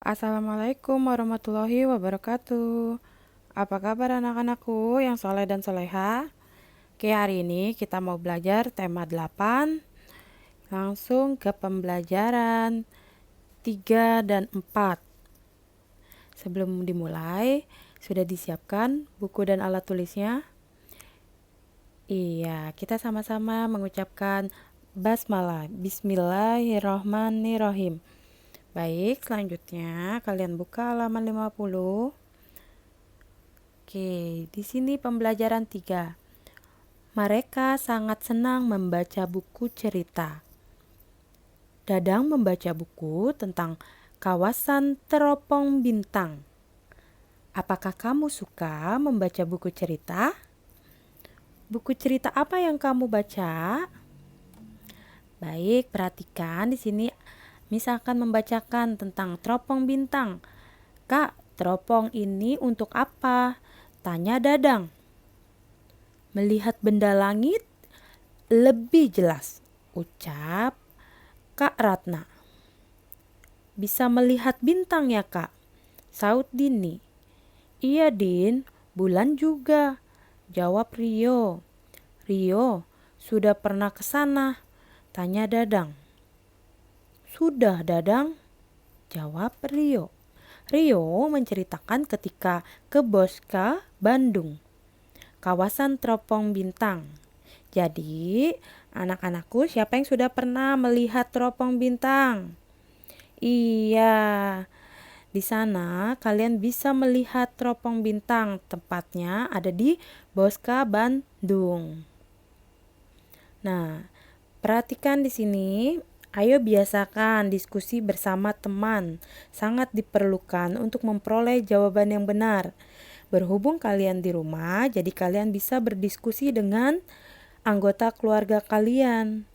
Assalamualaikum warahmatullahi wabarakatuh. Apa kabar anak-anakku yang soleh dan soleha? Oke, hari ini kita mau belajar tema 8. Langsung ke pembelajaran 3 dan 4. Sebelum dimulai, sudah disiapkan buku dan alat tulisnya? Iya, kita sama-sama mengucapkan basmalah. Bismillahirrohmanirrohim. Baik, selanjutnya kalian buka halaman 50. Oke, di sini pembelajaran 3. Mereka sangat senang membaca buku cerita. Dadang membaca buku tentang kawasan teropong bintang. Apakah kamu suka membaca buku cerita? Buku cerita apa yang kamu baca? Baik, perhatikan di sini misalkan membacakan tentang teropong bintang. Kak, teropong ini untuk apa? Tanya Dadang. Melihat benda langit lebih jelas, ucap Kak Ratna. Bisa melihat bintang ya Kak? Saut Dini. Iya Din, bulan juga, jawab Rio. Rio, sudah pernah ke sana? Tanya Dadang. Sudah Dadang, jawab Rio. Rio menceritakan ketika ke Boska, Bandung, kawasan teropong bintang. Jadi, anak-anakku, siapa yang sudah pernah melihat teropong bintang? Iya, di sana kalian bisa melihat teropong bintang. Tempatnya ada di Boska, Bandung. Nah, perhatikan di sini. Ayo biasakan diskusi bersama teman. Sangat diperlukan untuk memperoleh jawaban yang benar. Berhubung kalian di rumah, jadi kalian bisa berdiskusi dengan anggota keluarga kalian.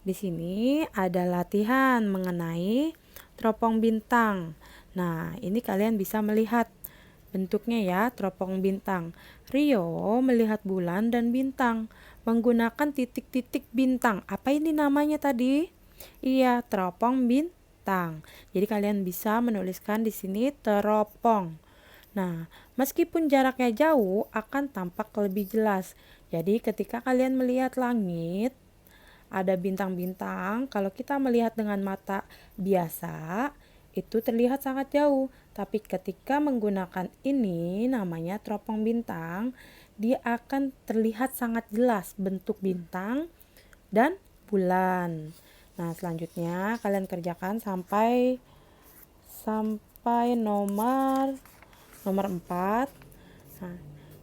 Di sini ada latihan mengenai teropong bintang. Nah, ini kalian bisa melihat bentuknya ya, teropong bintang. Rio melihat bulan dan bintang menggunakan titik-titik bintang. Apa ini namanya tadi? Iya, teropong bintang. Jadi kalian bisa menuliskan di sini teropong. Nah, meskipun jaraknya jauh akan tampak lebih jelas. Jadi ketika kalian melihat langit, ada bintang-bintang, kalau kita melihat dengan mata biasa, itu terlihat sangat jauh. Tapi ketika menggunakan ini, namanya teropong bintang, dia akan terlihat sangat jelas bentuk bintang dan bulan. Nah, selanjutnya kalian kerjakan sampai nomor 4. Nah,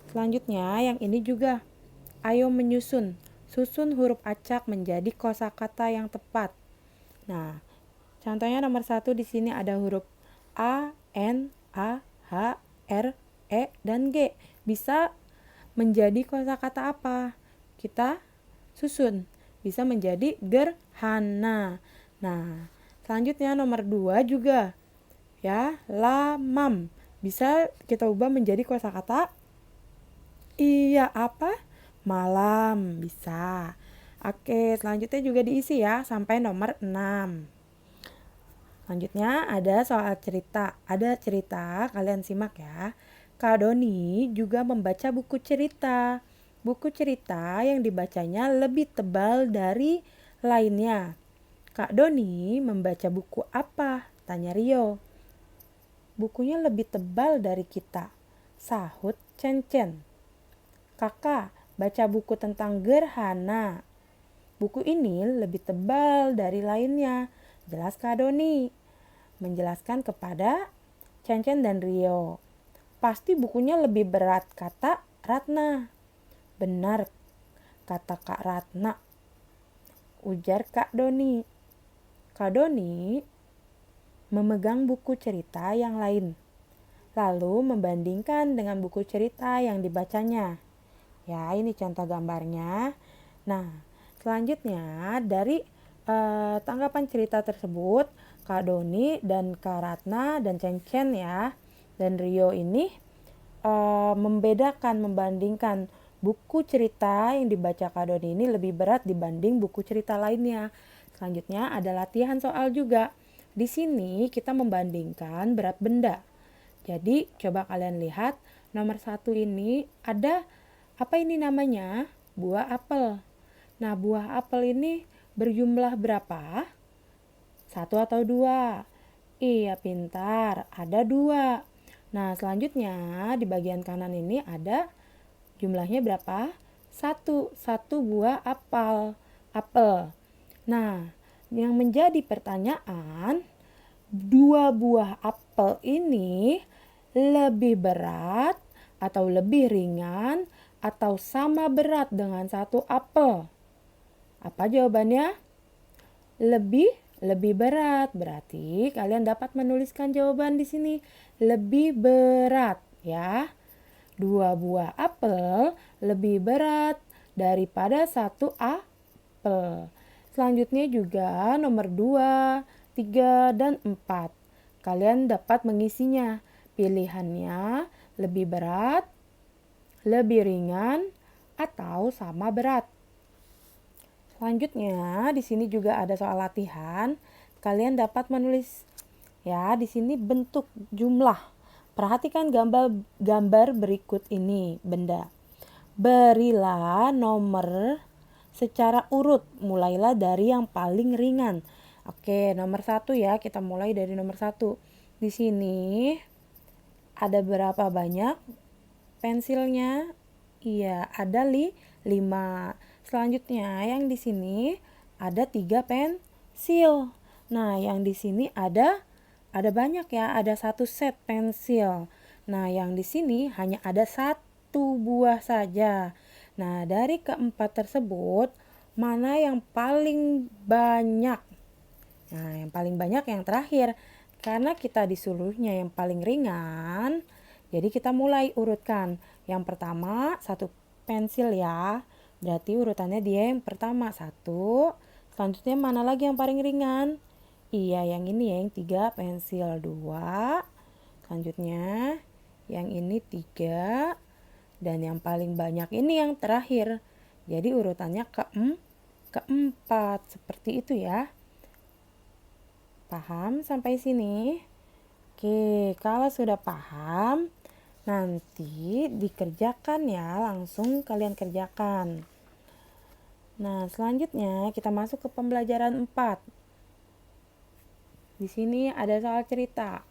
selanjutnya yang ini juga. Ayo menyusun. Susun huruf acak menjadi kosakata yang tepat. Nah, contohnya nomor 1 di sini ada huruf A, N, A, H, R, E, dan G. Bisa menjadi kosakata apa? Kita susun. Bisa menjadi gerhana. Nah, selanjutnya nomor 2 juga. Ya, lamam. Bisa kita ubah menjadi kosakata iya apa? Malam. Bisa. Oke, selanjutnya juga diisi ya sampai nomor 6. Selanjutnya ada soal cerita. Ada cerita, kalian simak ya. Kak Doni juga membaca buku cerita. Buku cerita yang dibacanya lebih tebal dari lainnya. Kak Doni membaca buku apa? Tanya Rio. Bukunya lebih tebal dari kita, sahut Cen-Cen. Kakak baca buku tentang gerhana. Buku ini lebih tebal dari lainnya, jelas Kak Doni. Menjelaskan kepada Cen-Cen dan Rio. Pasti bukunya lebih berat, kata Ratna. Benar, kata Kak Ratna. Ujar Kak Doni. Kak Doni memegang buku cerita yang lain, lalu membandingkan dengan buku cerita yang dibacanya. Ya, ini contoh gambarnya. Nah, selanjutnya dari tanggapan cerita tersebut, Kak Doni dan Kak Ratna dan Cen-Cen ya dan Rio ini membandingkan buku cerita yang dibaca Kak Doni ini lebih berat dibanding buku cerita lainnya. Selanjutnya ada latihan soal juga. Di sini kita membandingkan berat benda. Jadi coba kalian lihat nomor 1 ini ada apa ini namanya? Buah apel. Nah, buah apel ini berjumlah berapa? 1 atau 2? Iya, pintar. Ada 2. Nah, selanjutnya di bagian kanan ini ada jumlahnya berapa? 1. 1 buah apel. Nah, yang menjadi pertanyaan, 2 buah apel ini lebih berat atau lebih ringan atau sama berat dengan 1 apel? Apa jawabannya? Lebih berat. Berarti kalian dapat menuliskan jawaban di sini. Lebih berat ya. 2 buah apel lebih berat daripada 1 apel. Selanjutnya juga nomor 2, 3, dan 4. Kalian dapat mengisinya. Pilihannya lebih berat, lebih ringan, atau sama berat. Selanjutnya, di sini juga ada soal latihan. Kalian dapat menulis ya, di sini bentuk jumlah. Perhatikan gambar berikut ini, benda. Berilah nomor secara urut, mulailah dari yang paling ringan. Oke, nomor 1 ya, kita mulai dari nomor 1. Di sini ada berapa banyak pensilnya? Iya, ada 5. Selanjutnya yang di sini ada 3 pensil. Nah, yang di sini ada banyak ya, ada 1 set pensil. Nah, yang di sini hanya ada 1 buah saja. Nah, dari keempat tersebut, mana yang paling banyak? Nah, yang paling banyak yang terakhir. Karena kita disuruhnya yang paling ringan, jadi kita mulai urutkan. Yang pertama, 1 pensil ya. Berarti urutannya dia yang pertama 1. Selanjutnya mana lagi yang paling ringan? Iya, yang ini ya, yang 3 pensil 2. Selanjutnya yang ini 3. Dan yang paling banyak ini yang terakhir. Jadi urutannya keempat. Seperti itu ya. Paham sampai sini? Oke, kalau sudah paham, nanti dikerjakan ya, langsung kalian kerjakan. Nah, selanjutnya kita masuk ke pembelajaran 4. Di sini ada soal cerita.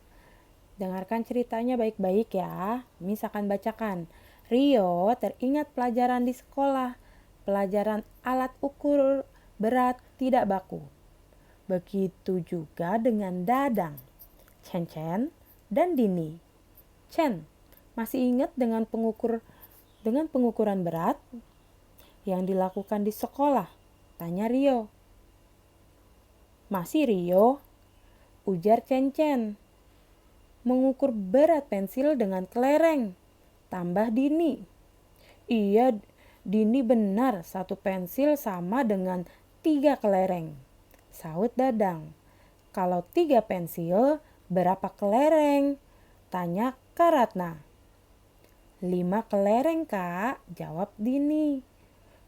Dengarkan ceritanya baik-baik ya. Misalkan bacakan. Rio teringat pelajaran di sekolah. Pelajaran alat ukur berat tidak baku. Begitu juga dengan Dadang, Chen, dan Dini. Chen, masih ingat dengan pengukuran berat yang dilakukan di sekolah? Tanya Rio. Masih Rio, ujar Chen. Mengukur berat pensil dengan kelereng, tambah Dini. Iya, Dini benar, 1 pensil sama dengan 3 kelereng. Sahut Dadang. Kalau 3 pensil, berapa kelereng? Tanya Kak Ratna. 5 kelereng Kak, jawab Dini.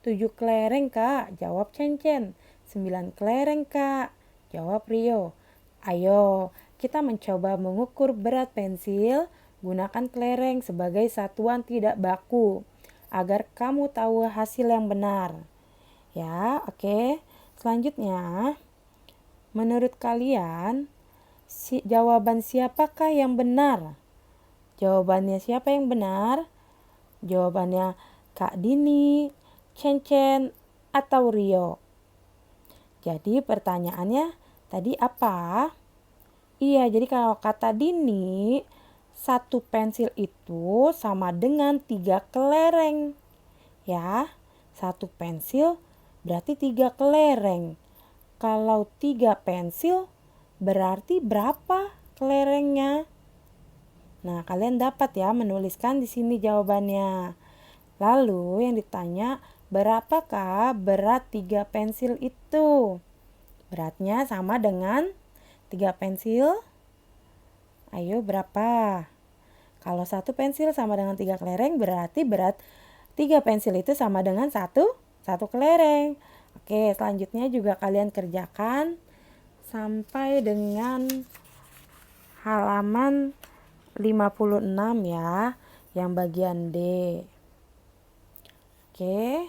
7 kelereng Kak, jawab Chen. 9 kelereng Kak, jawab Rio. Ayo, kita mencoba mengukur berat pensil, gunakan kelereng sebagai satuan tidak baku, agar kamu tahu hasil yang benar. Ya, oke. Selanjutnya, menurut kalian, jawaban siapakah yang benar? Jawabannya siapa yang benar? Jawabannya Kak Dini, Chen, atau Rio? Jadi pertanyaannya tadi apa? Iya, jadi kalau kata Dini, 1 pensil itu sama dengan 3 kelereng. Ya, 1 pensil berarti 3 kelereng. Kalau 3 pensil berarti berapa kelerengnya? Nah, kalian dapat ya menuliskan di sini jawabannya. Lalu yang ditanya, berapakah berat 3 pensil itu? Beratnya sama dengan 3 pensil. Ayo, berapa? Kalau 1 pensil sama dengan 3 kelereng, berarti berat 3 pensil itu sama dengan 1 kelereng. Oke, selanjutnya juga kalian kerjakan sampai dengan halaman 56 ya, yang bagian D. Oke,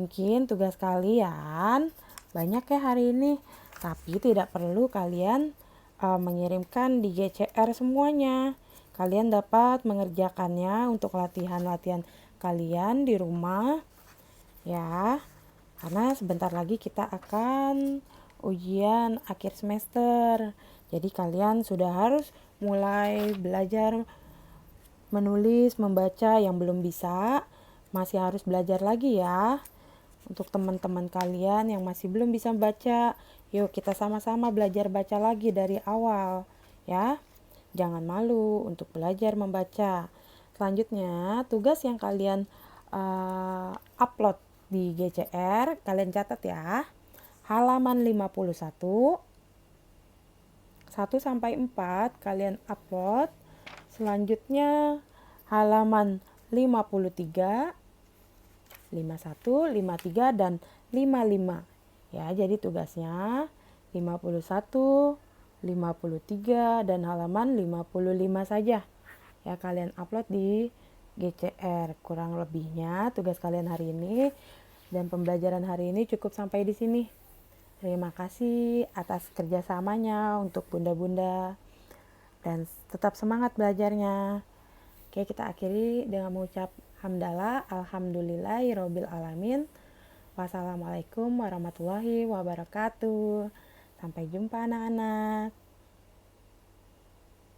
mungkin tugas kalian banyak ya hari ini, tapi tidak perlu kalian mengirimkan di GCR semuanya. Kalian dapat mengerjakannya untuk latihan-latihan kalian di rumah ya, karena sebentar lagi kita akan ujian akhir semester. Jadi kalian sudah harus mulai belajar menulis, membaca. Yang belum bisa masih harus belajar lagi ya. Untuk teman-teman kalian yang masih belum bisa baca, yuk kita sama-sama belajar baca lagi dari awal ya. Jangan malu untuk belajar membaca. Selanjutnya, tugas yang kalian upload di GCR, kalian catat ya. Halaman 51, 1 sampai 4 kalian upload. Selanjutnya halaman 53, 51, 53 dan 55. Ya, jadi tugasnya 51, 53 dan halaman 55 saja. Ya, kalian upload di GCR. Kurang lebihnya tugas kalian hari ini dan pembelajaran hari ini cukup sampai di sini. Terima kasih atas kerjasamanya untuk bunda-bunda dan tetap semangat belajarnya. Oke, kita akhiri dengan mengucap hamdalah, alhamdulillahirabbil alamin. Wassalamualaikum warahmatullahi wabarakatuh. Sampai jumpa anak-anak.